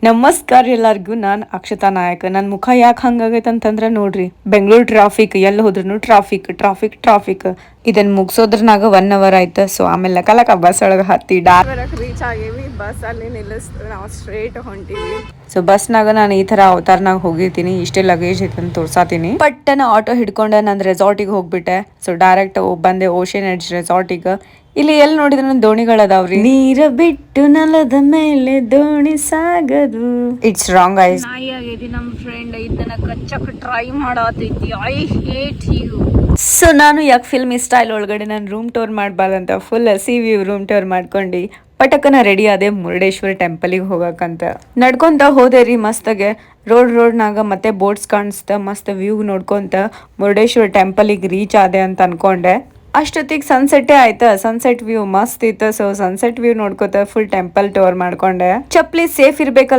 ನಮಸ್ಕಾರ ಎಲ್ಲರಿಗೂ. ನಾನು ಅಕ್ಷತಾ ನಾಯಕ್. ನನ್ನ ಮುಖ ಯಾಕೆ ಹಂಗಾಗೈತೆ ಅಂತಂದ್ರೆ ನೋಡ್ರಿ, ಬೆಂಗಳೂರು ಟ್ರಾಫಿಕ್, ಎಲ್ಲಿ ಹೋದ್ರೂ ಟ್ರಾಫಿಕ್ ಟ್ರಾಫಿಕ್ ಟ್ರಾಫಿಕ್. ಇದನ್ನ ಮುಗಿಸೋದ್ರನಾಗ 1 ಅವರ್ ಆಯ್ತು. ಸೊ ಆಮೇಲೆ ಲಕ ಬಸ್ ಒಳಗೆ ಹತ್ತಿ ರೀಚ್ ಆಗೀವಿ. ಬಸ್ ಅಲ್ಲಿ ನಿಲ್ಲಿಸ್ತು, ನಾವು ಸ್ಟ್ರೇಟ್ ಹೊಂಟಿವಿ. ಸೊ ಬಸ್ನಾಗ ನಾನು ಈ ತರ ಅವತಾರನಾಗ ಹೋಗಿರ್ತೀನಿ. ಇಷ್ಟೇ ಲಗೇಜ್ ಐತೆ ಅಂತ ತೋರ್ಸಾತೀನಿ. ಪಟ್ಟನ ಆಟೋ ಹಿಡ್ಕೊಂಡೆ ನಾನು ರೆಸಾರ್ಟಿಗೆ ಹೋಗ್ಬಿಟ್ಟೆ. ಸೊ ಡೈರೆಕ್ಟ್ ಬಂದೆ ಓಷನ್ ಎಡ್ಜ್ ರೆಸಾರ್ಟಿಗೆ. ಇಲ್ಲಿ ಎಲ್ಲಿ ನೋಡಿದ್ರು ದೋಣಿಗಳದಾವ್ರಿ. ನೀರ ಬಿಟ್ಟು ನೆಲದ ಮೇಲೆ ದೋಣಿ ಸಾಗದು. It's wrong ice. ನಾಯಿ ಆಗೈತಿ. ನಮ್ಮ ಫ್ರೆಂಡ್ ಇದನ್ನ ಕಚ್ಚಕ್ ಟ್ರೈ ಮಾಡತೈತಿ. I hate you. ಸೊ ನಾನು ಯಾಕೆ ಫಿಲ್ಮಿ ಸ್ಟೈಲ್ ಒಳಗಡೆ ನಾನು ರೂಮ್ ಟೂರ್ ಮಾಡಬಾರ್ದಂತ full sea view room tour ಮಾಡ್ಕೊಂಡು ಪಟಕನ ರೆಡಿ ಆದೆ ಮುರುಡೇಶ್ವರ ಟೆಂಪಲಿಗೆ ಹೋಗಕ್ಕಂತ. ನಡ್ಕೊಂತ ಹೋದೆ ರೀ ಮಸ್ತಾಗೆ. ರೋಡ್ನಾಗ ಮತ್ತೆ ಬೋಟ್ಸ್ ಕಾಣಿಸ್ತ ಮಸ್ತ್ ವ್ಯೂ ನೋಡ್ಕೊಂತ ಮುರುಡೇಶ್ವರ ಟೆಂಪಲಿಗೆ ರೀಚ್ ಆದೆ ಅಂತ ಅನ್ಕೊಂಡೆ. ಅಷ್ಟೊತ್ತಿಗೆ ಸನ್ಸೆಟ್ಟೇ ಆಯ್ತಾ. ಸನ್ಸೆಟ್ ವ್ಯೂ ಮಸ್ತ್ ಇತ್ತು. ಸೊ ಸನ್ಸೆಟ್ ವ್ಯೂ ನೋಡ್ಕೋತ ಫುಲ್ ಟೆಂಪಲ್ ಟೂರ್ ಮಾಡ್ಕೊಂಡೆ. ಚಪ್ಲಿ ಸೇಫ್ ಇರ್ಬೇಕಲ್ಲ.